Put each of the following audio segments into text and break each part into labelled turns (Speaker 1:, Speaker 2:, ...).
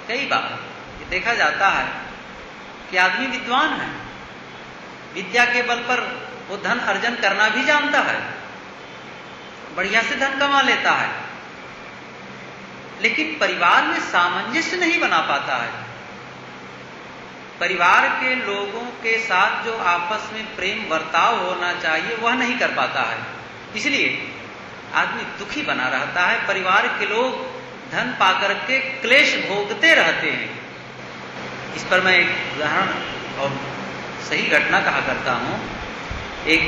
Speaker 1: कई बार ये देखा जाता है कि आदमी विद्वान है, विद्या के बल पर वो धन अर्जन करना भी जानता है, बढ़िया से धन कमा लेता है, लेकिन परिवार में सामंजस्य नहीं बना पाता है। परिवार के लोगों के साथ जो आपस में प्रेम बर्ताव होना चाहिए वह नहीं कर पाता है, इसलिए आदमी दुखी बना रहता है। परिवार के लोग धन पाकर के क्लेश भोगते रहते हैं। इस पर मैं एक उदाहरण और सही घटना कहा करता हूं। एक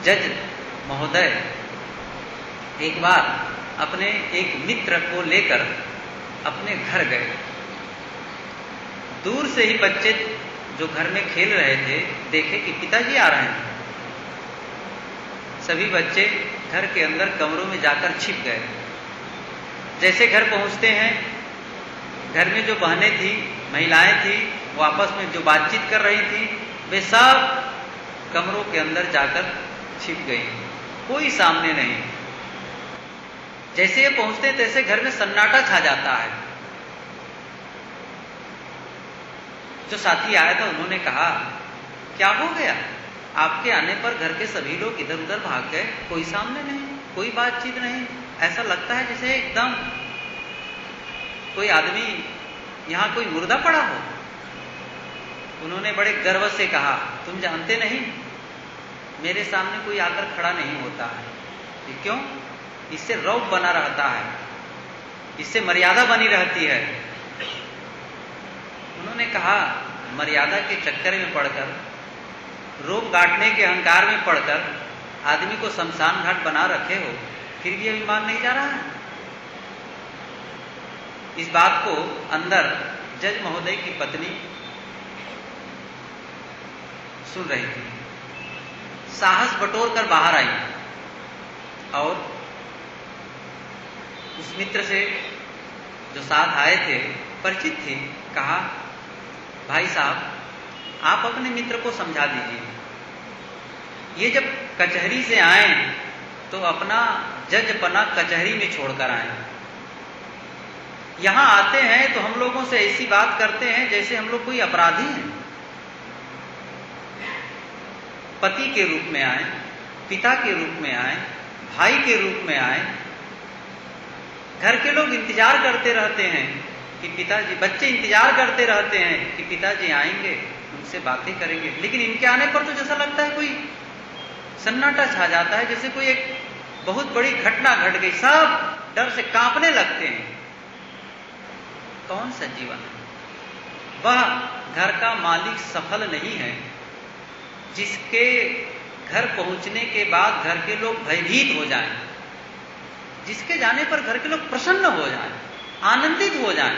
Speaker 1: जज महोदय एक बार अपने एक मित्र को लेकर अपने घर गए। दूर से ही बच्चे जो घर में खेल रहे थे देखे कि पिताजी आ रहे हैं। सभी बच्चे घर के अंदर कमरों में जाकर छिप गए। जैसे घर पहुंचते हैं, घर में जो बहनें थी, महिलाएं थी, वो आपस में जो बातचीत कर रही थी, वे सब कमरों के अंदर जाकर छिप गई, कोई सामने नहीं। जैसे ये पहुंचते तैसे घर में सन्नाटा छा जाता है। जो साथी आया था उन्होंने कहा, क्या हो गया? आपके आने पर घर के सभी लोग इधर उधर भाग गए, कोई सामने नहीं, कोई बातचीत नहीं, ऐसा लगता है जैसे एकदम कोई आदमी यहां कोई मुर्दा पड़ा हो। उन्होंने बड़े गर्व से कहा, तुम जानते नहीं, मेरे सामने कोई आकर खड़ा नहीं होता है। ये क्यों? इससे रौब बना रहता है, इससे मर्यादा बनी रहती है। उन्होंने कहा, मर्यादा के चक्कर में पड़कर, रोब गांठने के अहंकार में पड़कर आदमी को शमशान घाट बना रखे हो, फिर भी अभी मान नहीं जा रहा है। इस बात को अंदर जज महोदय की पत्नी सुन रही थी। साहस बटोर कर बाहर आई और उस मित्र से जो साथ आए थे, परिचित थे, कहा, भाई साहब, आप अपने मित्र को समझा दीजिए। ये जब कचहरी से आए तो अपना जजपना कचहरी में छोड़कर आए। यहां आते हैं तो हम लोगों से ऐसी बात करते हैं जैसे हम लोग कोई अपराधी हैं। पति के रूप में आए, पिता के रूप में आए, भाई के रूप में आए। घर के लोग इंतजार करते रहते हैं कि पिताजी, बच्चे इंतजार करते रहते हैं कि पिताजी आएंगे, उनसे बातें करेंगे, लेकिन इनके आने पर तो जैसा लगता है कोई सन्नाटा छा जाता है, जैसे कोई एक बहुत बड़ी घटना घट गई। सब डर से कांपने लगते हैं। कौन सा जीवन है? वह घर का मालिक सफल नहीं है जिसके घर पहुंचने के बाद घर के लोग भयभीत हो जाएं, जिसके जाने पर घर के लोग प्रसन्न हो जाएं, आनंदित हो जाएं,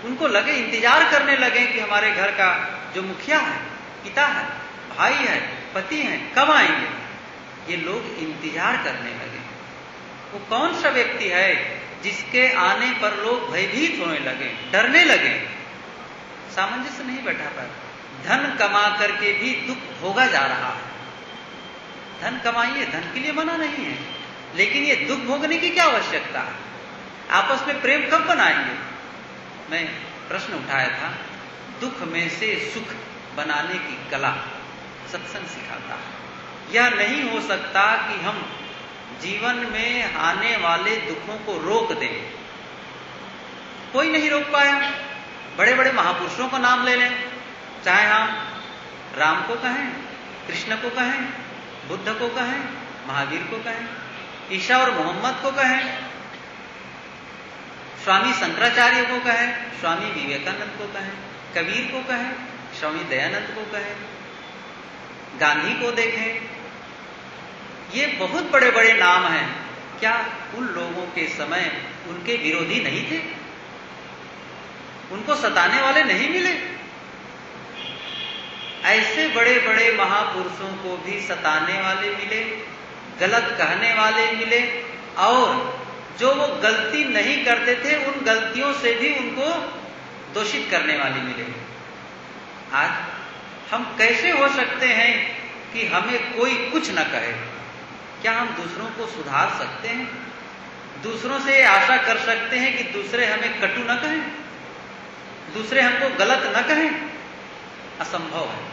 Speaker 1: उनको लगे, इंतजार करने लगे कि हमारे घर का जो मुखिया है, पिता है, भाई है, पति है, कब आएंगे। ये लोग इंतजार करने लगे। वो कौन सा व्यक्ति है जिसके आने पर लोग भयभीत होने लगे, डरने लगे, सामंजस्य नहीं बैठा पाया। धन कमा करके भी दुख भोगा जा रहा है। धन कमाइए, धन के लिए मना नहीं है, लेकिन ये दुख भोगने की क्या आवश्यकता है? आपस में प्रेम कब बनाएंगे? मैं प्रश्न उठाया था, दुख में से सुख बनाने की कला सत्संग सिखाता है। यह नहीं हो सकता कि हम जीवन में आने वाले दुखों को रोक दें। कोई नहीं रोक पाया। बड़े बड़े महापुरुषों का नाम ले लें, चाहे हम राम को कहें, कृष्ण को कहें, बुद्ध को कहें, महावीर को कहें, ईसा और मोहम्मद को कहें, स्वामी शंकराचार्य को कहें, स्वामी विवेकानंद को कहें, कबीर को कहें, स्वामी दयानंद को कहें, गांधी को देखें। ये बहुत बड़े बड़े नाम हैं। क्या उन लोगों के समय उनके विरोधी नहीं थे? उनको सताने वाले नहीं मिले? ऐसे बड़े बड़े महापुरुषों को भी सताने वाले मिले, गलत कहने वाले मिले, और जो वो गलती नहीं करते थे उन गलतियों से भी उनको दोषित करने वाले मिले। आज हम कैसे हो सकते हैं कि हमें कोई कुछ न कहे? क्या हम दूसरों को सुधार सकते हैं? दूसरों से आशा कर सकते हैं कि दूसरे हमें कटु न कहें? दूसरे हमको गलत न कहें, असंभव है।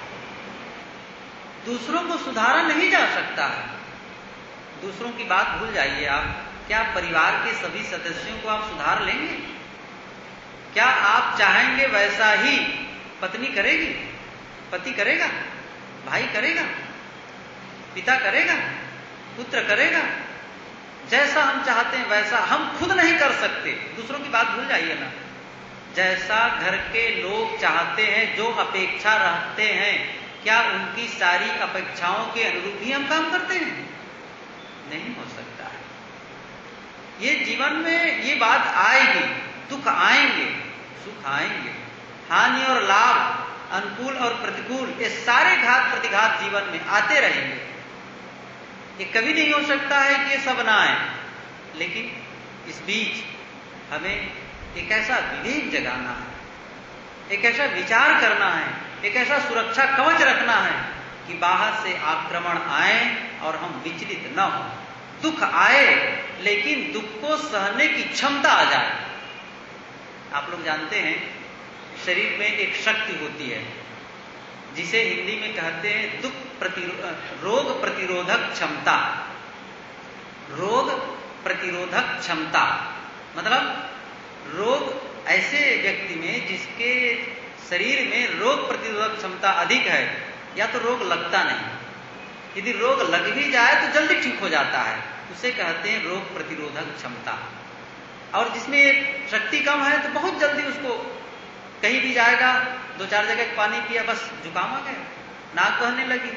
Speaker 1: दूसरों को सुधारा नहीं जा सकता है। दूसरों की बात भूल जाइए आप। क्या परिवार के सभी सदस्यों को आप सुधार लेंगे? क्या आप चाहेंगे वैसा ही पत्नी करेगी, पति करेगा, भाई करेगा, पिता करेगा, पुत्र करेगा? जैसा हम चाहते हैं वैसा हम खुद नहीं कर सकते। दूसरों की बात भूल जाइए ना। जैसा घर के लोग चाहते हैं, जो अपेक्षा रखते हैं, क्या उनकी सारी अपेक्षाओं के अनुरूप ही हम काम करते हैं? नहीं हो सकता है। ये जीवन में ये बात आएगी, दुख आएंगे, सुख आएंगे, हानि और लाभ, अनुकूल और प्रतिकूल, ये सारे घात प्रतिघात जीवन में आते रहेंगे। ये कभी नहीं हो सकता है कि ये सब ना आए। लेकिन इस बीच हमें एक ऐसा विवेक जगाना है, एक ऐसा विचार करना है, एक ऐसा सुरक्षा कवच रखना है कि बाहर से आक्रमण आए और हम विचलित न हो। दुख आए लेकिन दुख को सहने की क्षमता आ जाए। आप लोग जानते हैं शरीर में एक शक्ति होती है जिसे हिंदी में कहते हैं रोग प्रतिरोधक क्षमता। रोग प्रतिरोधक क्षमता मतलब रोग ऐसे व्यक्ति में जिसके शरीर में रोग प्रतिरोधक क्षमता अधिक है, या तो रोग लगता नहीं, यदि रोग लग भी जाए तो जल्दी ठीक हो जाता है, उसे कहते हैं रोग प्रतिरोधक क्षमता। और जिसमें शक्ति कम है तो बहुत जल्दी उसको कहीं भी जाएगा, 2-4 जगह पानी पिया, बस जुकाम आ गया, नाक बहने लगी,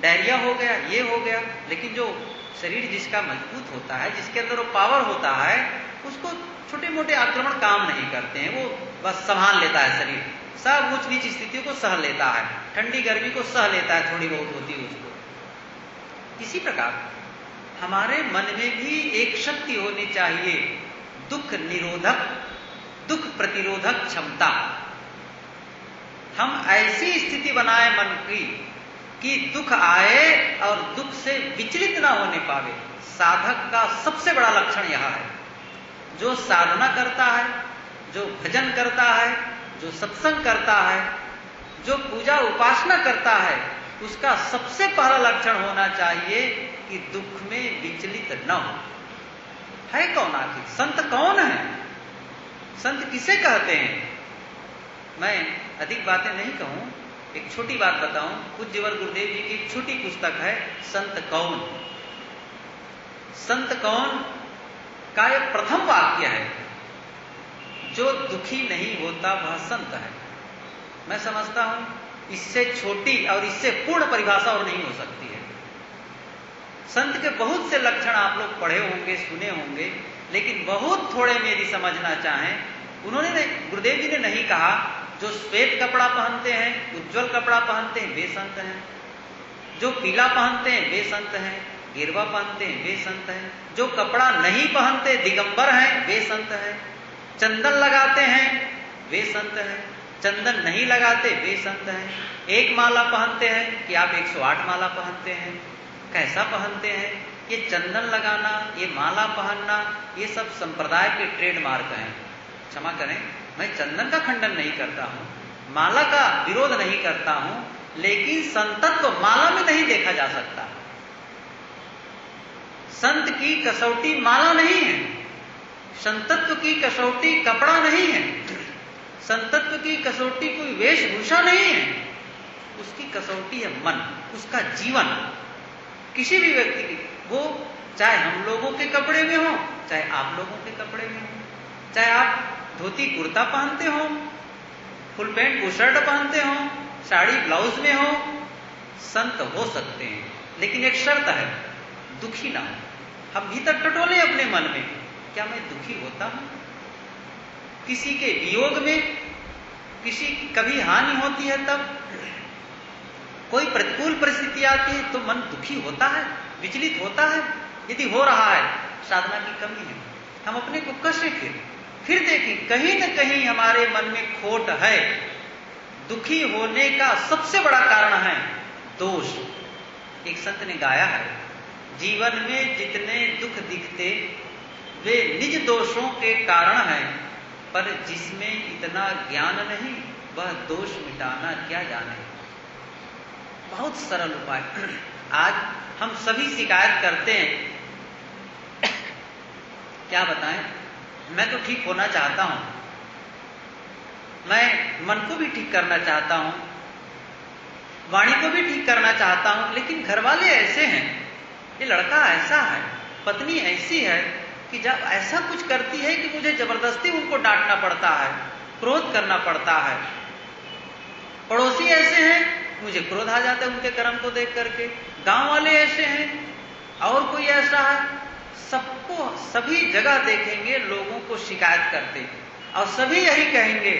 Speaker 1: डायरिया हो गया, ये हो गया। लेकिन जो शरीर जिसका मजबूत होता है, जिसके अंदर वो पावर होता है, उसको छोटे मोटे आक्रमण काम नहीं करते हैं। वो बस संभाल लेता है शरीर, सब ऊंच नीच स्थितियों को सह लेता है, ठंडी गर्मी को सह लेता है, थोड़ी बहुत होती है उसको। इसी प्रकार हमारे मन में भी एक शक्ति होनी चाहिए, दुख निरोधक, दुख प्रतिरोधक क्षमता। हम ऐसी स्थिति बनाए मन की कि दुख आए और दुख से विचलित ना होने पावे। साधक का सबसे बड़ा लक्षण यह है। जो साधना करता है, जो भजन करता है, जो सत्संग करता है, जो पूजा उपासना करता है, उसका सबसे पहला लक्षण होना चाहिए कि दुख में विचलित न हो। है कौन आखिर? संत कौन है? संत किसे कहते हैं? मैं अधिक बातें नहीं कहूं, एक छोटी बात बताऊं। पूज्यवर गुरुदेव जी की एक छोटी पुस्तक है, संत कौन। संत कौन का एक प्रथम वाक्य है, जो दुखी नहीं होता वह संत है। मैं समझता हूं इससे छोटी और इससे पूर्ण परिभाषा और नहीं हो सकती है। संत के बहुत से लक्षण आप लोग पढ़े होंगे, सुने होंगे, लेकिन बहुत थोड़े में यदि समझना चाहें, उन्होंने गुरुदेव जी ने नहीं कहा जो श्वेत कपड़ा पहनते हैं, उज्जवल कपड़ा पहनते हैं, वे संत हैं। जो पीला पहनते हैं वे संत हैं, गिरवा पहनते हैं वे संत हैं। जो कपड़ा नहीं पहनते, दिगंबर हैं, वे संत हैं। चंदन लगाते हैं वे संत हैं, चंदन नहीं लगाते वे संत हैं। एक माला पहनते हैं कि आप 108 माला पहनते हैं, कैसा पहनते हैं? ये चंदन लगाना, ये माला पहनना, ये सब संप्रदाय के ट्रेडमार्क हैं। क्षमा करें, मैं चंदन का खंडन नहीं करता हूं, माला का विरोध नहीं करता हूं, लेकिन संतत्व माला में नहीं देखा जा सकता। संत की कसौटी माला नहीं है, संतत्व की कसौटी कपड़ा नहीं है, संतत्व की कसौटी कोई वेशभूषा नहीं है, उसकी कसौटी है मन, उसका जीवन। किसी भी व्यक्ति की, वो चाहे हम लोगों के कपड़े में हो, चाहे आप लोगों के कपड़े में हो, चाहे आप धोती कुर्ता पहनते हो, फुल पैंट बुशर्ट पहनते हो, साड़ी ब्लाउज में हो, संत हो सकते हैं। लेकिन एक शर्त है, दुखी ना हो। हम भीतर टटोले अपने मन में, क्या मैं दुखी होता हूं? किसी के वियोग में, किसी की कभी हानि होती है तब, कोई प्रतिकूल परिस्थिति आती है तो मन दुखी होता है, विचलित होता है। यदि हो रहा है, साधना की कमी है। हम अपने को कसें, फिर देखें कहीं न कहीं हमारे मन में खोट है। दुखी होने का सबसे बड़ा कारण है दोष। एक संत ने गाया है, जीवन में जितने दुख दिखते वे निज दोषों के कारण हैं, पर जिसमें इतना ज्ञान नहीं वह दोष मिटाना क्या जाने। बहुत सरल उपाय। आज हम सभी शिकायत करते हैं, क्या बताएं, मैं तो ठीक होना चाहता हूं, मैं मन को भी ठीक करना चाहता हूं, वाणी को भी ठीक करना चाहता हूं, लेकिन घर वाले ऐसे हैं, ये लड़का ऐसा है, पत्नी ऐसी है कि जब ऐसा कुछ करती है कि मुझे जबरदस्ती उनको डांटना पड़ता है, क्रोध करना पड़ता है। पड़ोसी ऐसे हैं, मुझे क्रोध आ जाता है उनके कर्म को देख करके। गांव वाले ऐसे हैं, और कोई ऐसा है। सबको सभी जगह देखेंगे लोगों को शिकायत करते, और सभी यही कहेंगे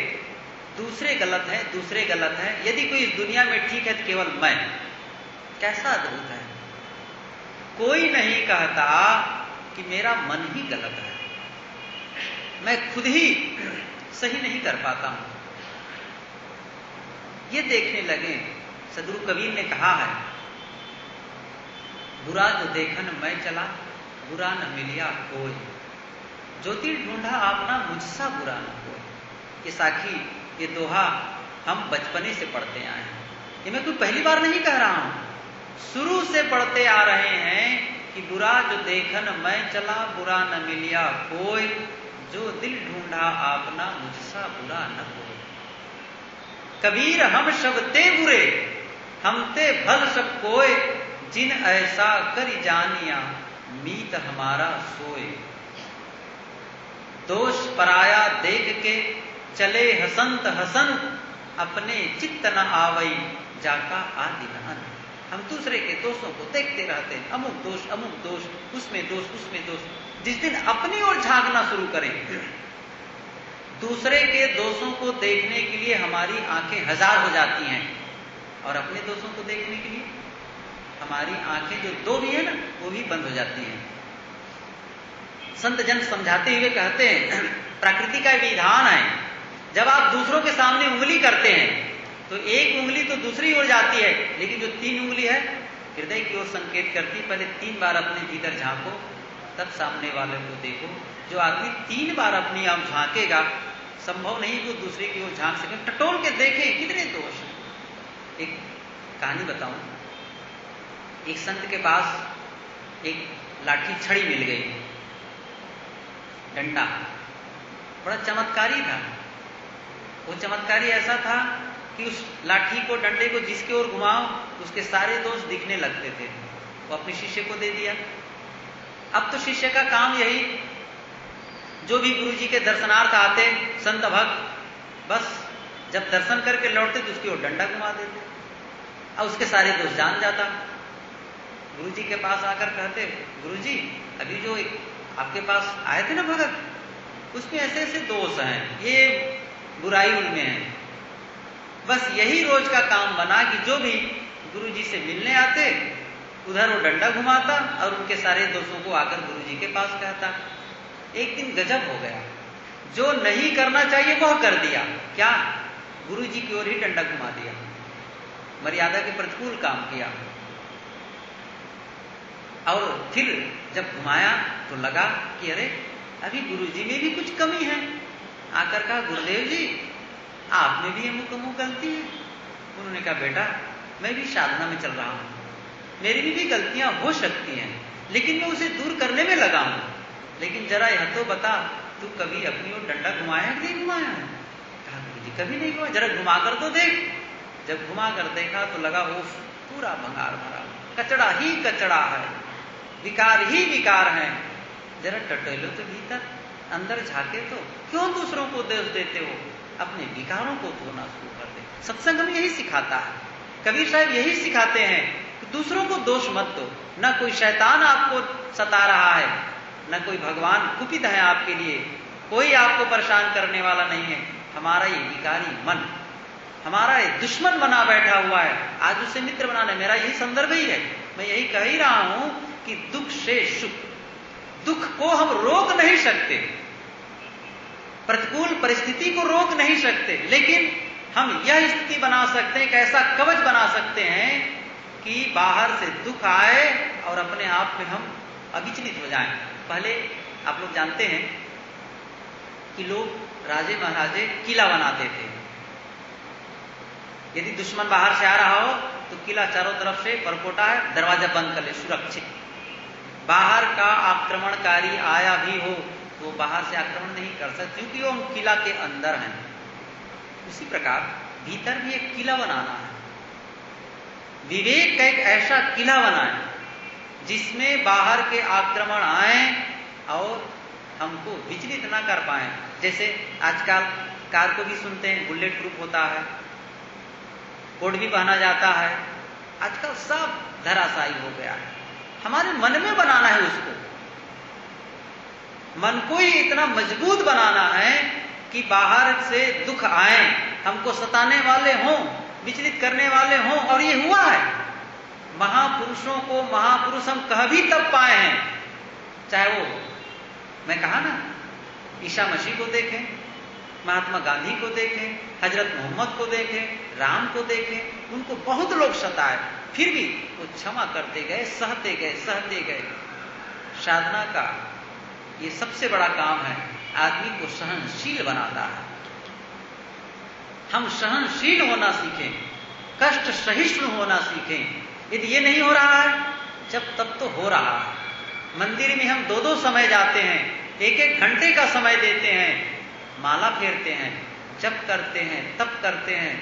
Speaker 1: दूसरे गलत है, दूसरे गलत है। यदि कोई इस दुनिया में ठीक है तो केवल मैं। कैसा अद्भुत है। कोई नहीं कहता कि मेरा मन ही गलत है, मैं खुद ही सही नहीं कर पाता हूं। ये देखने लगे। सदगुरु कबीर ने कहा है, बुरा जो देखन मैं चला, बुरा न मिलिया कोई, ज्योति ढूंढा आपना मुझसा बुरा न कोई। ये साखी, ये दोहा हम बचपने से पढ़ते आए हैं। ये मैं कोई पहली बार नहीं कह रहा हूं, शुरू से पढ़ते आ रहे हैं कि बुरा जो देखन मैं चला, बुरा न मिलिया कोई, जो दिल ढूंढा आपना मुझसा बुरा न कोई। कबीर हम सब ते बुरे, हम ते भल सब कोय, जिन ऐसा करी जानिया, मीत हमारा सोए। दोष पराया देख के चले हसंत हसन, अपने चित्त न आवई, जाका आदि नहन। हम दूसरे के दोषों को देखते रहते हैं, अमुक दोष, उसमें दोष। जिस दिन अपनी ओर झांकना शुरू करें, दूसरे के दोषों को देखने के लिए हमारी आंखें हजार हो जाती हैं, और अपने दोषों को देखने के लिए हमारी आंखें जो दो भी है ना, वो भी बंद हो जाती हैं। संत जन समझाते हुए कहते हैं, प्रकृति का विधान है, जब आप दूसरों के सामने उंगली करते हैं तो एक उंगली तो दूसरी ओर जाती है, लेकिन जो 3 उंगली है हृदय की ओर संकेत करती। पहले 3 बार अपने भीतर झांको, तब सामने वाले को देखो। जो आदमी 3 बार अपनी आप झांकेगा, संभव नहीं वो दूसरे की ओर झांक सके। टटोल के देखे कितने दोष हैं। एक कहानी बताऊं। एक संत के पास एक लाठी छड़ी मिल गई, डंडा, बड़ा चमत्कारी था। वो चमत्कारी ऐसा था कि उस लाठी को, डंडे को जिसके ओर घुमाओ उसके सारे दोष दिखने लगते थे। वो अपने शिष्य को दे दिया। अब तो शिष्य का काम यही, जो भी गुरु जी के दर्शनार्थ आते संत भक्त, बस जब दर्शन करके लौटते तो उसकी ओर डंडा घुमा देते, और उसके सारे दोष जान जाता। गुरु जी के पास आकर कहते, गुरु जी अभी जो आपके पास आए थे ना भगत, उसमें ऐसे ऐसे दोष हैं, ये बुराई उनमें है। बस यही रोज का काम बना कि जो भी गुरु जी से मिलने आते उधर वो डंडा घुमाता और उनके सारे दोषों को आकर गुरु जी के पास कहता। एक दिन गजब हो गया, जो नहीं करना चाहिए वह कर दिया। क्या? गुरु जी की ओर ही डंडा घुमा दिया, मर्यादा के प्रतिकूल काम किया। और फिर जब घुमाया तो लगा कि अरे अभी गुरु जी में भी कुछ कमी है। आकर कहा, गुरुदेव जी आप में भी अमुक अमुक गलती है। उन्होंने कहा, बेटा मैं भी साधना में चल रहा हूं, मेरी भी गलतियां हो सकती हैं, लेकिन मैं उसे दूर करने में लगा हूं। लेकिन जरा यह तो बता, तू कभी अपनी ओर डंडा घुमाया कि नहीं घुमाया है? कहा, गुरु जी कभी नहीं घुमाया, जरा घुमा कर तो देख। जब घुमा कर देखा तो लगा वो पूरा भंगार भरा, कचड़ा ही कचड़ा है, विकार ही विकार है। जरा टटोलो तो भीतर, अंदर झाके तो, क्यों दूसरों को दोष देते हो? अपने विकारों को धोना शुरू कर दे। सत्संग में यही सिखाता है, कबीर साहब यही सिखाते हैं कि दूसरों को दोष मत दो। न कोई शैतान आपको सता रहा है, न कोई भगवान कुपित है आपके लिए, कोई आपको परेशान करने वाला नहीं है। हमारा ये विकारी मन हमारा ये दुश्मन बना बैठा हुआ है, आज उसे मित्र बनाना। मेरा यही संदर्भ ही है, मैं यही कह ही रहा हूं कि दुख से सुख, दुख को हम रोक नहीं सकते, प्रतिकूल परिस्थिति को रोक नहीं सकते, लेकिन हम यह स्थिति बना सकते हैं, एक ऐसा कवच बना सकते हैं कि बाहर से दुख आए और अपने आप में हम अविचलित हो जाएं। पहले आप लोग जानते हैं कि लोग राजे महाराजे किला बनाते थे। यदि दुश्मन बाहर से आ रहा हो तो किला चारों तरफ से परकोटा है, दरवाजा बंद कर ले, सुरक्षित। बाहर का आक्रमणकारी आया भी हो तो वो बाहर से आक्रमण नहीं कर सकते, क्योंकि वो किला के अंदर हैं। उसी प्रकार भीतर भी एक किला बनाना है। विवेक का एक ऐसा किला बनाए जिसमें बाहर के आक्रमण आए और हमको विचलित ना कर पाए। जैसे आजकल कार को भी सुनते हैं, बुलेट प्रूफ होता है, कोट भी पहना जाता है। आजकल सब धराशायी हो गया है। हमारे मन में बनाना है उसको, मन को ही इतना मजबूत बनाना है कि बाहर से दुख आए, हमको सताने वाले हों, विचलित करने वाले हों, और ये हुआ है। महापुरुषों को महापुरुष हम कह भी तब पाए हैं, चाहे वो, मैं कहा ना, ईसा मसीह को देखें, महात्मा गांधी को देखें, हजरत मोहम्मद को देखें, राम को देखें, उनको बहुत लोग सताए, फिर भी वो क्षमा करते गए, सहते गए, सहते गए। साधना का ये सबसे बड़ा काम है, आदमी को सहनशील बनाता है। हम सहनशील होना सीखें, कष्ट सहिष्णु होना सीखें। यदि ये नहीं हो रहा है, जब तब तो हो रहा है। मंदिर में हम 2-2 समय जाते हैं, 1-1 घंटे का समय देते हैं, माला फेरते हैं, जप करते हैं, तप करते हैं,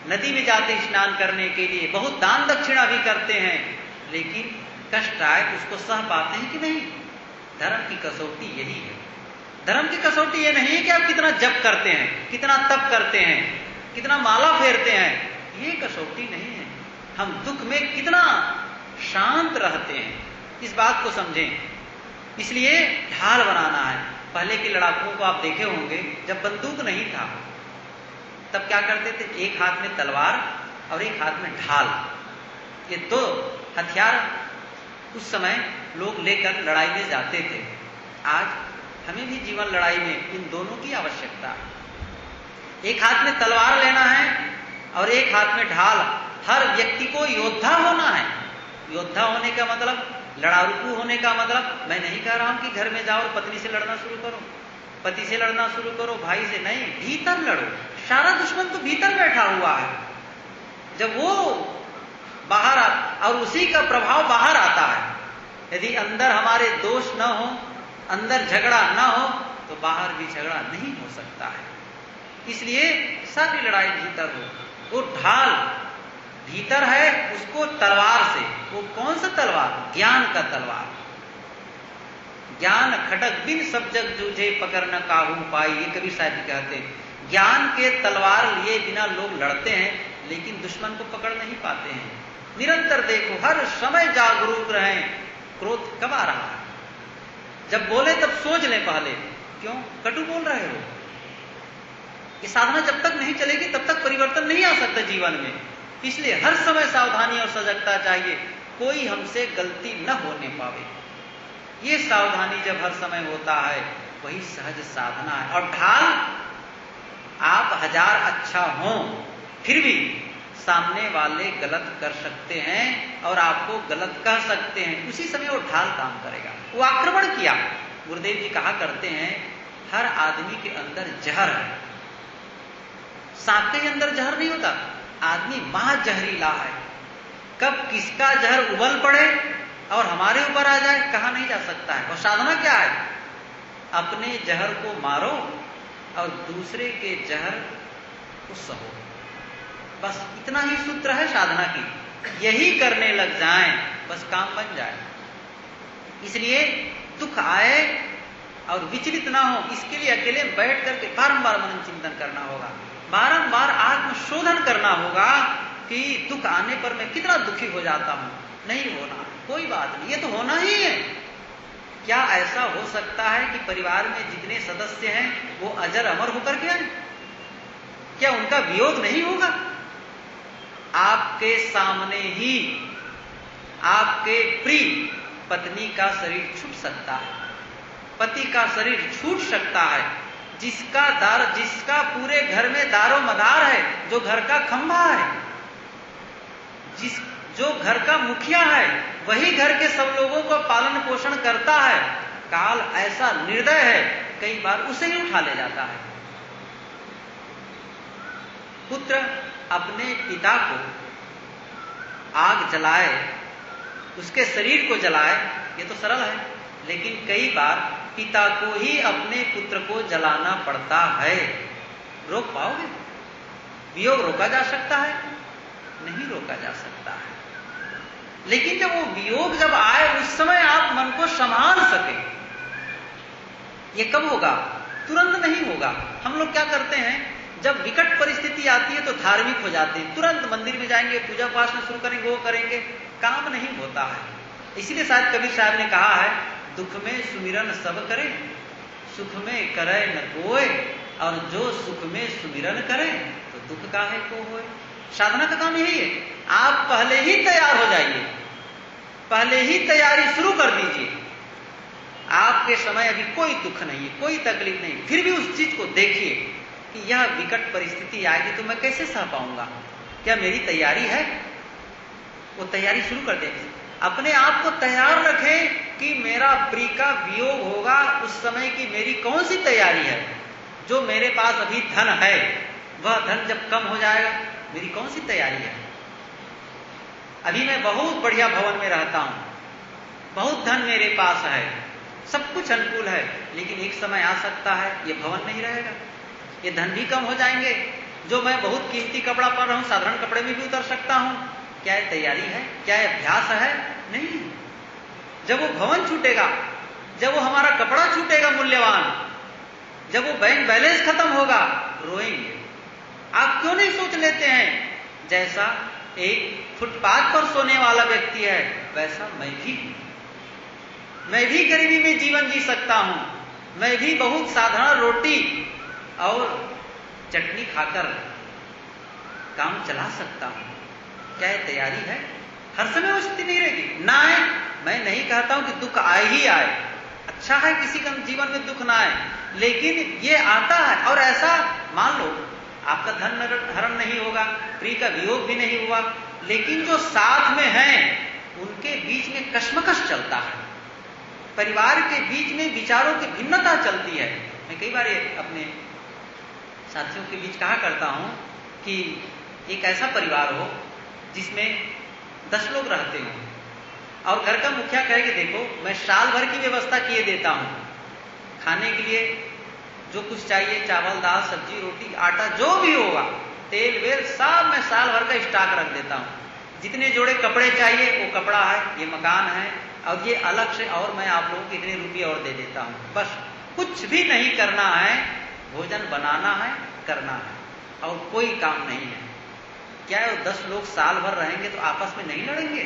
Speaker 1: नदी में जाते स्नान करने के लिए, बहुत दान दक्षिणा भी करते हैं, लेकिन कष्ट आए उसको सह पाते हैं कि नहीं? धर्म की कसौटी यही है। धर्म की कसौटी ये नहीं है कि आप कितना जप करते हैं, कितना तप करते हैं, कितना माला फेरते हैं, ये कसौटी नहीं है। हम दुख में कितना शांत रहते हैं, इस बात को समझें। इसलिए ढाल बनाना है। पहले के लड़ाकुओं को आप देखे होंगे, जब बंदूक नहीं था तब क्या करते थे? एक हाथ में तलवार और एक हाथ में ढाल, ये 2 हथियार उस समय लोग लेकर लड़ाई में जाते थे। आज हमें भी जीवन लड़ाई में इन दोनों की आवश्यकता है। एक हाथ में तलवार लेना है और एक हाथ में ढाल। हर व्यक्ति को योद्धा होना है। योद्धा होने का मतलब, लड़ाकू होने का मतलब, मैं नहीं कह रहा हूं कि घर में जाओ और पत्नी से लड़ना शुरू करो, पति से लड़ना शुरू करो, भाई से नहीं, भीतर लड़ो। सारा दुश्मन तो भीतर बैठा हुआ है। जब वो बाहर और उसी का प्रभाव बाहर आता है। यदि अंदर हमारे दोष न हो, अंदर झगड़ा न हो, तो बाहर भी झगड़ा नहीं हो सकता है। इसलिए सारी लड़ाई भीतर हो। वो ढाल भीतर है, उसको तलवार से, वो कौन सा तलवार? ज्ञान का तलवार। ज्ञान खटक बिन सब जग जूझे, पकड़ न काहू पाई, ये कबीर साहब जी कहते हैं। ज्ञान के तलवार लिए बिना लोग लड़ते हैं, लेकिन दुश्मन को पकड़ नहीं पाते हैं। निरंतर देखो, हर समय जागरूक रहें, क्रोध कब आ रहा है? जब बोले तब सोच लें पहले, क्यों कटु बोल रहे हो? ये साधना जब तक नहीं चलेगी तब तक परिवर्तन नहीं आ सकता जीवन में। इसलिए हर समय सावधानी और सजगता चाहिए, कोई हमसे गलती न होने पावे। ये सावधानी जब हर समय होता है, वही सहज साधना है। और ढाल, आप 1000 अच्छा हो, फिर भी सामने वाले गलत कर सकते हैं और आपको गलत कह सकते हैं, उसी समय वो ढाल काम करेगा। वो आक्रमण किया। गुरुदेव जी कहा करते हैं, हर आदमी के अंदर जहर है। सांप के अंदर जहर नहीं होता, आदमी महाजहरीला है। कब किसका जहर उबल पड़े और हमारे ऊपर आ जाए, कहा नहीं जा सकता है। और साधना क्या है? अपने जहर को मारो और दूसरे के जहर को सहो। बस इतना ही सूत्र है साधना की। यही करने लग जाएं, बस काम बन जाए। इसलिए दुख आए और विचलित ना हो, इसके लिए अकेले बैठ करके बारंबार मनन चिंतन करना होगा, बारंबार आत्मशोधन करना होगा कि दुख आने पर मैं कितना दुखी हो जाता हूं। नहीं होना, कोई बात नहीं, ये तो होना ही है। क्या ऐसा हो सकता है कि परिवार में जितने सदस्य हैं वो अजर अमर होकर के आए? क्या उनका वियोग नहीं होगा? आपके सामने ही आपके प्रिय पत्नी का शरीर छूट सकता है, पति का शरीर छूट सकता है, जिसका पूरे घर में दारो मदार है, जो घर का खंभा है, जो घर का मुखिया है, वही घर के सब लोगों को पालन पोषण करता है। काल ऐसा निर्दय है, कई बार उसे ही उठा ले जाता है। पुत्र अपने पिता को आग जलाए, उसके शरीर को जलाए, ये तो सरल है। लेकिन कई बार पिता को ही अपने पुत्र को जलाना पड़ता है। रोक पाओगे? वियोग रोका जा सकता है? नहीं रोका जा सकता है। लेकिन जब वो वियोग जब आए, उस समय आप मन को संभाल सके, ये कब होगा? तुरंत नहीं होगा। हम लोग क्या करते हैं, जब विकट परिस्थिति आती है तो धार्मिक हो जाते हैं, तुरंत मंदिर में जाएंगे, पूजा उपासना शुरू करेंगे, वो करेंगे, काम नहीं होता है। इसीलिए शायद कबीर साहब ने कहा है, दुख में सुमिरन सब करे, सुख में करे न कोय, और जो सुख में सुमिरन करे तो दुख काहे को होए। साधना का काम यही है, आप पहले ही तैयार हो जाइए, पहले ही तैयारी शुरू कर दीजिए। आपके समय अभी कोई दुख नहीं है, कोई तकलीफ नहीं, फिर भी उस चीज को देखिए कि यह विकट परिस्थिति आएगी तो मैं कैसे सह पाऊंगा, क्या मेरी तैयारी है? वो तैयारी शुरू कर दें। अपने आप को तैयार रखें कि मेरा प्रिय का वियोग होगा, उस समय की मेरी कौन सी तैयारी है। जो मेरे पास अभी धन है, वह धन जब कम हो जाएगा, मेरी कौन सी तैयारी है। अभी मैं बहुत बढ़िया भवन में रहता हूं, बहुत धन मेरे पास है, सब कुछ अनुकूल है, लेकिन एक समय आ सकता है ये भवन नहीं रहेगा, ये धन भी कम हो जाएंगे। जो मैं बहुत कीमती कपड़ा पहन रहा हूं, साधारण कपड़े में भी उतर सकता हूं। क्या ये तैयारी है? क्या ये अभ्यास है? नहीं। जब वो भवन छूटेगा, जब वो हमारा कपड़ा छूटेगा मूल्यवान, जब वो बैंक बैलेंस खत्म होगा, रोएंगे। आप क्यों नहीं सोच लेते हैं, जैसा एक फुटपाथ पर सोने वाला व्यक्ति है, वैसा मैं भी गरीबी में जीवन जी सकता हूं, मैं भी बहुत साधारण रोटी और चटनी खाकर काम चला सकता हूं। क्या ये तैयारी है? हर समय वो स्थिति नहीं रहेगी। ना आए, मैं नहीं कहता हूं कि दुख आए ही आए, अच्छा है किसी का जीवन में दुख ना आए, लेकिन ये आता है। और ऐसा मान लो आपका धन हरण नहीं होगा, प्रिय का वियोग भी नहीं हुआ, लेकिन जो साथ में हैं उनके बीच में कश्मकश चलता है, परिवार के बीच में विचारों की भिन्नता चलती है। मैं कई बार अपने साथियों के बीच कहा करता हूं कि एक ऐसा परिवार हो जिसमें 10 लोग रहते हो और घर का मुखिया कहे कि देखो मैं साल भर की व्यवस्था किए देता हूं, खाने के लिए जो कुछ चाहिए, चावल दाल सब्जी रोटी आटा जो भी होगा, तेल वेल सब मैं साल भर का स्टॉक रख देता हूं। जितने जोड़े कपड़े चाहिए वो कपड़ा है, ये मकान है, और ये अलग से और मैं आप लोगों को इतने रुपये और दे देता हूं। बस कुछ भी नहीं करना है, भोजन बनाना है, करना है, और कोई काम नहीं है। क्या है, 10 लोग साल भर रहेंगे तो आपस में नहीं लड़ेंगे?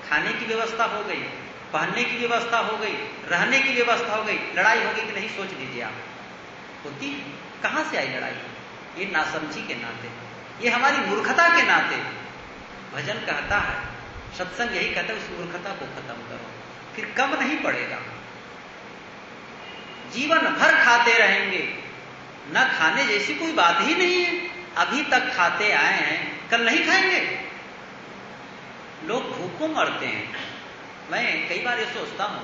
Speaker 1: खाने की व्यवस्था हो गई, पहनने की व्यवस्था हो गई, रहने की व्यवस्था हो गई, लड़ाई होगी कि नहीं सोच लीजिए आप। होती है? कहां से आई लड़ाई? ये नासमझी के नाते, ये हमारी मूर्खता के नाते। भजन कहता है, सत्संग यही कहता है, उस मूर्खता को खत्म करो, फिर कम नहीं पड़ेगा। जीवन भर खाते रहेंगे, न खाने जैसी कोई बात ही नहीं है। अभी तक खाते आए हैं, कल नहीं खाएंगे। लोग भूखों मरते हैं। मैं कई बार ये सोचता हूं,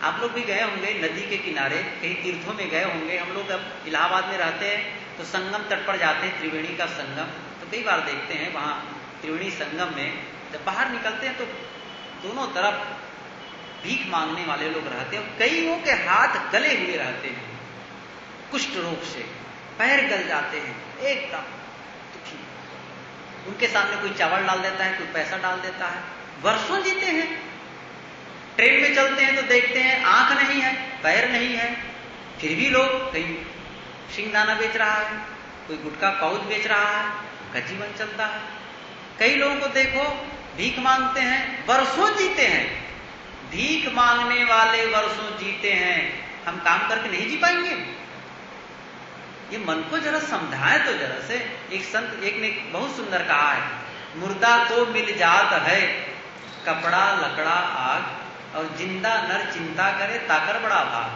Speaker 1: आप लोग भी गए होंगे नदी के किनारे, कहीं तीर्थों में गए होंगे। हम लोग अब इलाहाबाद में रहते हैं तो संगम तट पर जाते हैं, त्रिवेणी का संगम, तो कई बार देखते हैं वहां त्रिवेणी संगम में जब बाहर निकलते हैं तो दोनों तरफ भीख मांगने वाले लोग रहते हैं। कईयों के हाथ गले हुए रहते हैं कुष्ठ रोग से, पैर गल जाते हैं एकदम दुखी। उनके सामने कोई चावल डाल देता है, कोई पैसा डाल देता है, वर्षों जीते हैं। ट्रेन में चलते हैं तो देखते हैं आंख नहीं है, पैर नहीं है, फिर भी लोग कहीं सिंगदाना बेच रहा है, कोई गुटखा पाउच बेच रहा है, उनका जीवन चलता है। कई लोगों को देखो भीख मांगते हैं, वर्षों जीते हैं। भीख मांगने वाले वर्षों जीते हैं, हम काम करके नहीं जी पाएंगे? ये मन को जरा समझाए तो जरा से। एक संत एक ने बहुत सुंदर कहा है, मुर्दा को मिल जात है कपड़ा लकड़ा आग, और जिंदा नर चिंता करे ताकर बड़ा भाग।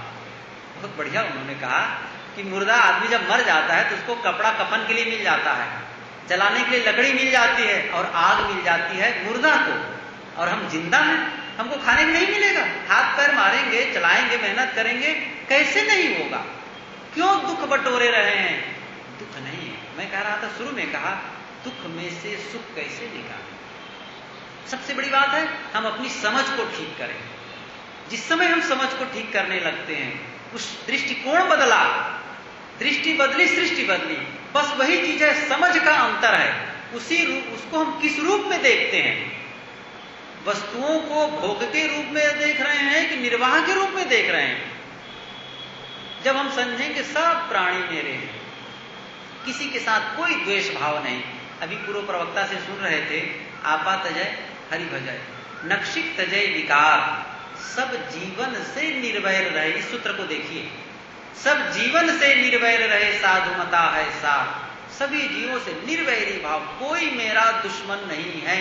Speaker 1: बहुत बढ़िया उन्होंने कहा कि मुर्दा आदमी जब मर जाता है तो उसको कपड़ा कफन के लिए मिल जाता है, जलाने के लिए लकड़ी मिल जाती है और आग मिल जाती है मुर्दा को, और हम जिंदा हैं, हमको खाने को नहीं मिलेगा। हाथ पैर मारेंगे, चलाएंगे, मेहनत करेंगे, कैसे नहीं होगा? क्यों दुख बटोरे रहे हैं? दुख नहीं है, मैं कह रहा था शुरू में कहा, दुख में से सुख कैसे निकालें। सबसे बड़ी बात है हम अपनी समझ को ठीक करें। जिस समय हम समझ को ठीक करने लगते हैं, उस दृष्टिकोण बदला, दृष्टि बदली सृष्टि बदली, बस वही चीज है, समझ का अंतर है। उसी रूप, उसको हम किस रूप में देखते हैं, वस्तुओं को भोग के रूप में देख रहे हैं कि निर्वाह के रूप में देख रहे हैं। जब हम समझेंगे सब प्राणी मेरे हैं, किसी के साथ कोई द्वेष भाव नहीं। अभी पूर्व प्रवक्ता से सुन रहे थे, आपा तजय हरि भजय, नक्षिक तजय विकार, सब जीवन से निर्वैर रहे। इस सूत्र को देखिए, सब जीवन से निर्वैर रहे साधुमता है सा, सभी जीवों से निर्वैरी भाव, कोई मेरा दुश्मन नहीं है।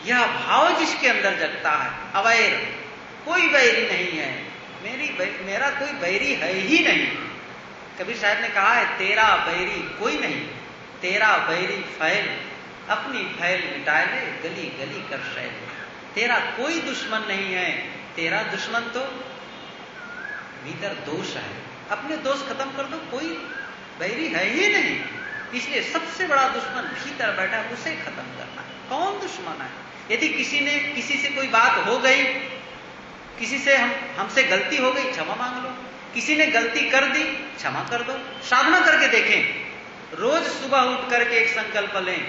Speaker 1: यह भाव जिसके अंदर जगता है, अवैर, कोई वैरी नहीं है, मेरा कोई बैरी है ही नहीं। कबीर साहब ने कहा है, तेरा बैरी कोई नहीं, तेरा बैरी फैल, अपनी फैल मिटा ले, गली गली कर शैल। तेरा कोई दुश्मन नहीं है, तेरा दुश्मन तो भीतर दोष है, अपने दोष खत्म कर दो, कोई बैरी है ही नहीं। इसलिए सबसे बड़ा दुश्मन भीतर बैठा है, उसे खत्म करना है। कौन दुश्मन है? यदि किसी से कोई बात हो गई, किसी से हमसे गलती हो गई, क्षमा मांग लो। किसी ने गलती कर दी, क्षमा कर दो। साधना करके देखें, रोज सुबह उठ करके एक संकल्प लें,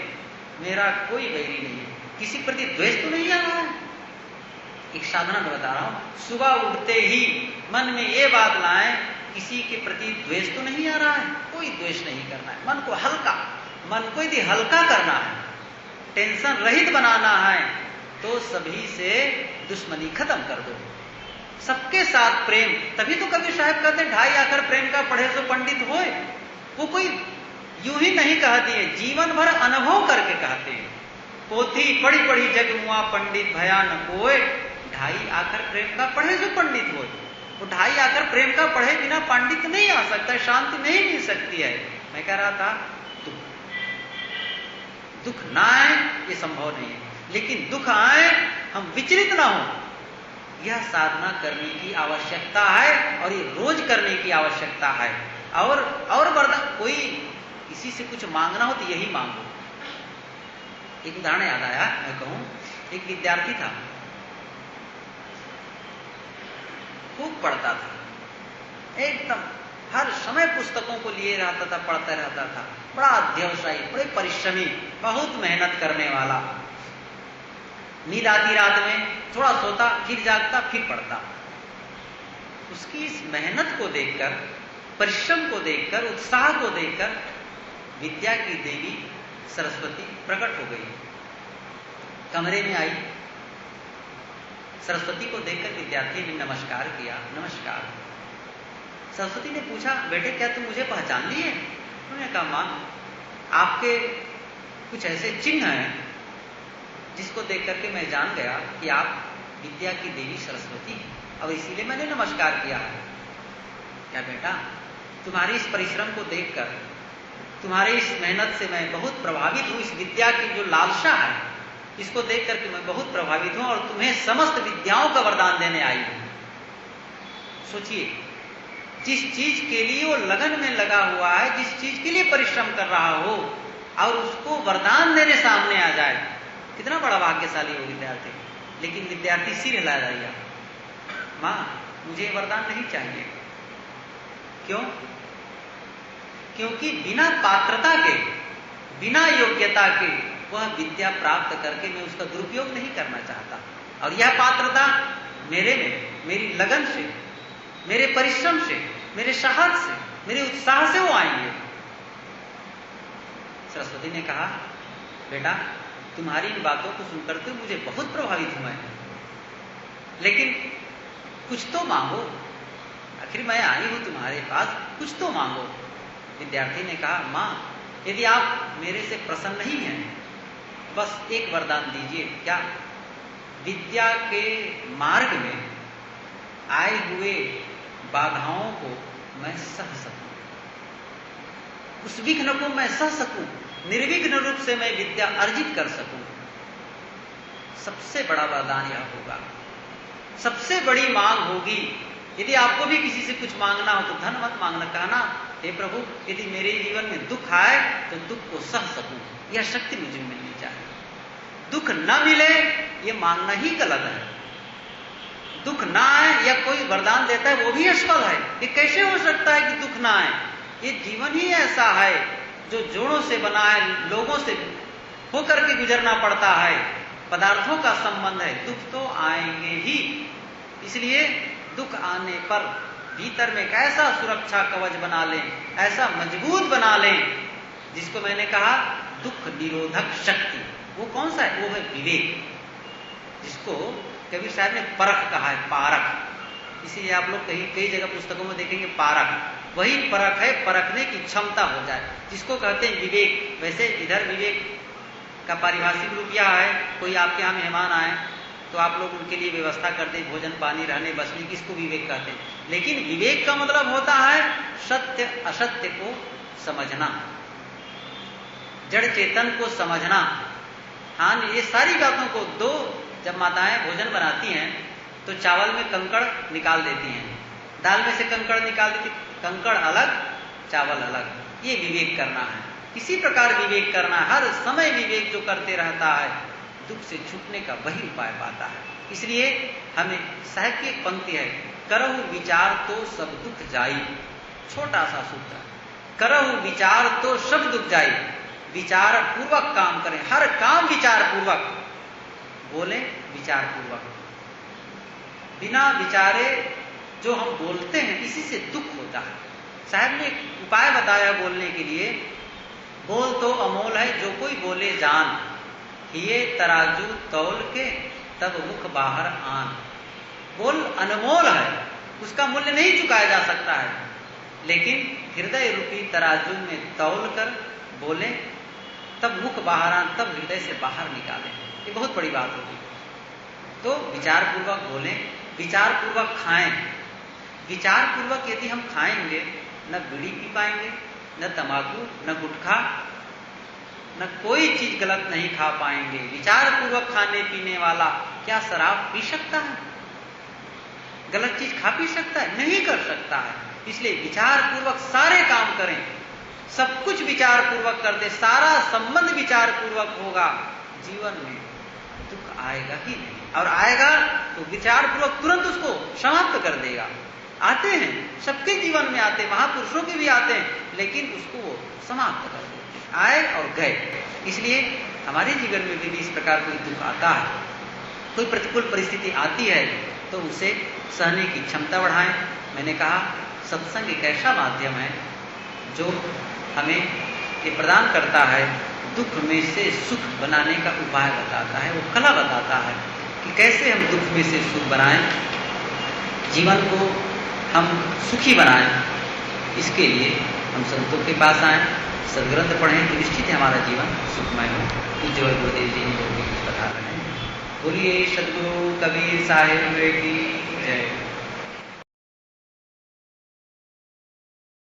Speaker 1: मेरा कोई बैरी नहीं है, किसी प्रति द्वेष तो नहीं आ रहा है। एक साधना में बता रहा हूं, सुबह उठते ही मन में ये बात लाएं, किसी के प्रति द्वेष तो नहीं आ रहा है, कोई द्वेष नहीं करना है। मन को हल्का, मन को यदि हल्का करना है, टेंशन रहित बनाना है, तो सभी से दुश्मनी खत्म कर दो, सबके साथ प्रेम। तभी तो कबीर साहब कहते हैं, ढाई आकर प्रेम का पढ़े सो पंडित होए। वो कोई यूं ही नहीं कहती है, जीवन भर अनुभव करके कहते हैं। पोथी पढ़ी पढ़ी जग मुआ पंडित भया न कोय, ढाई आकर प्रेम का पढ़े सो पंडित होए। वो ढाई आकर प्रेम का पढ़े बिना पंडित नहीं आ सकता, शांति नहीं मिल सकती है। मैं कह रहा था, दुख ना आए ये संभव नहीं है, लेकिन दुख आए हम विचलित ना हो, यह साधना करने की आवश्यकता है, और ये रोज करने की आवश्यकता है। और वरदान, कोई किसी से कुछ मांगना हो तो यही मांगो। एक उदाहरण याद आया, मैं कहूं, एक विद्यार्थी था, खूब पढ़ता था, एकदम हर समय पुस्तकों को लिए रहता था, पढ़ता रहता था, बड़ा अध्यवसायी, बड़े परिश्रमी, बहुत मेहनत करने वाला। नींद आती रात में, थोड़ा सोता, फिर जागता, फिर पढ़ता। उसकी इस मेहनत को देखकर, परिश्रम को देखकर, उत्साह को देखकर विद्या की देवी सरस्वती प्रकट हो गई। कमरे में आई, सरस्वती को देखकर विद्यार्थी ने नमस्कार किया। नमस्कार। सरस्वती ने पूछा, बेटे क्या तुम मुझे पहचान लिए? उन्होंने कहा, मां, आपके कुछ ऐसे चिन्ह हैं जिसको देख करके मैं जान गया कि आप विद्या की देवी सरस्वती हैं, और इसीलिए मैंने नमस्कार किया है। क्या बेटा, तुम्हारी इस परिश्रम को देखकर, तुम्हारी इस मेहनत से मैं बहुत प्रभावित हूं। इस विद्या की जो लालसा है, इसको देख करके मैं बहुत प्रभावित हूं, और तुम्हें समस्त विद्याओं का वरदान देने आई हूं। सोचिए, जिस चीज के लिए वो लगन में लगा हुआ है, जिस चीज के लिए परिश्रम कर रहा हो, और उसको वरदान देने सामने आ जाए, कितना बड़ा भाग्यशाली हो विद्यार्थी। लेकिन विद्यार्थी सिर हिला जाएगा, मां मुझे वरदान नहीं चाहिए। क्यों? क्योंकि बिना पात्रता के, बिना योग्यता के वह विद्या प्राप्त करके मैं उसका दुरुपयोग नहीं करना चाहता। और यह पात्रता मेरे में, मेरी लगन से, मेरे परिश्रम से, मेरे साहस से, मेरे उत्साह से वो आएंगे। सरस्वती ने कहा, बेटा तुम्हारी इन बातों को सुनकर तो मुझे बहुत प्रभावित हुआ है, लेकिन कुछ तो मांगो, आखिर मैं आई हूं तुम्हारे पास, कुछ तो मांगो। विद्यार्थी ने कहा, मां यदि आप मेरे से प्रसन्न नहीं हैं, बस एक वरदान दीजिए। क्या? विद्या के मार्ग में आए हुए बाधाओं को मैं सह सकूं, उस विघ्न को मैं सह सकूं, निर्विघ्न रूप से मैं विद्या अर्जित कर सकूं। सबसे बड़ा वरदान यह होगा, सबसे बड़ी मांग होगी। यदि आपको भी किसी से कुछ मांगना हो तो धन मत मांगना, कहना हे प्रभु, यदि मेरे जीवन में दुख आए तो दुख को सह सकूं, यह शक्ति मुझे मिलनी चाहिए। दुख न मिले ये मांगना ही गलत है। दुख ना आए या कोई वरदान देता है वो भी असफल है। ये कैसे हो सकता है कि दुख ना आए? ये जीवन ही ऐसा है जो जोड़ों से बना है, लोगों से होकर के गुजरना पड़ता है, पदार्थों का संबंध है, दुख तो आएंगे ही। इसलिए दुख आने पर भीतर में एक ऐसा सुरक्षा कवच बना लें, ऐसा मजबूत बना लें, जिसको मैंने कहा दुख निरोधक शक्ति। वो कौन सा है? वो है विवेक, जिसको कबीर साहब ने परख कहा है, पारख। इसीलिए आप लोग कई जगह पुस्तकों में देखेंगे पारख, वही परख है, परखने की क्षमता हो जाए, जिसको कहते हैं विवेक। वैसे इधर विवेक का पारिभाषिक रूप यह है, कोई आपके यहाँ मेहमान आए तो आप लोग उनके लिए व्यवस्था कर दें, भोजन पानी रहने बसने की, इसको विवेक कहते हैं। लेकिन विवेक का मतलब होता है सत्य असत्य को समझना, जड़ चेतन को समझना। हाँ, ये सारी बातों को दो, जब माताएं भोजन बनाती हैं तो चावल में कंकड़ निकाल देती हैं, दाल में से कंकड़ निकाल देती, कंकड़ अलग चावल अलग, ये विवेक करना है। इसी प्रकार विवेक करना, हर समय विवेक जो करते रहता है दुख से छूटने का वही उपाय पाता है। इसलिए हमें साहिब की एक पंक्ति है, करहु विचार तो सब दुख जाई, छोटा सा सूत्र, करहु विचार तो सब दुख जाई। विचार पूर्वक काम करें, हर काम विचार पूर्वक बोले, विचार पूर्वक। बिना विचारे जो हम बोलते हैं इसी से दुख होता है। साहब ने एक उपाय बताया बोलने के लिए, बोल तो अमोल है जो कोई बोले जान, ये तराजू तौल के तब मुख बाहर आन। बोल अनमोल है, उसका मूल्य नहीं चुकाया जा सकता है, लेकिन हृदय रूपी तराजू में तौल कर बोले तब मुख बाहर आन, तब हृदय से बाहर निकालें। ये बहुत बड़ी बात होगी। तो विचार पूर्वक बोलें, विचार पूर्वक खाएं। विचार पूर्वक यदि हम खाएंगे, न बीड़ी पी पाएंगे, न तंबाकू, न गुटखा, न कोई चीज गलत नहीं खा पाएंगे। विचार पूर्वक खाने पीने वाला क्या शराब पी सकता है? गलत चीज खा पी सकता है? नहीं कर सकता है। इसलिए विचार पूर्वक सारे काम करें, सब कुछ विचार पूर्वक कर दे, सारा संबंध विचार पूर्वक होगा, जीवन में दुख आएगा ही नहीं। और आएगा तो विचार पूर्वक तुरंत उसको समाप्त कर देगा। आते हैं, सबके जीवन में आते हैं, महापुरुषों के भी आते हैं, लेकिन उसको वो समाप्त कर देते हैं, आए और गए। इसलिए हमारे जीवन में भी इस प्रकार कोई दुख आता है, कोई प्रतिकूल परिस्थिति आती है, तो उसे सहने की क्षमता बढ़ाएं। मैंने कहा सत्संग एक ऐसा माध्यम है जो हमें ये प्रदान करता है, दुख में से सुख बनाने का उपाय बताता है, वो कला बताता है कि कैसे हम दुख में से सुख बनाएं, जीवन को हम सुखी बनाएं। इसके लिए हम संतों के पास आएं, सदग्रंथ पढ़ें, तो निश्चित है हमारा जीवन सुखमय हो। पूज्य गुरुदेव जी ने जो भी कुछ बता रहे हैं। बोलिए सदगुरु कबीर साहिब की जय।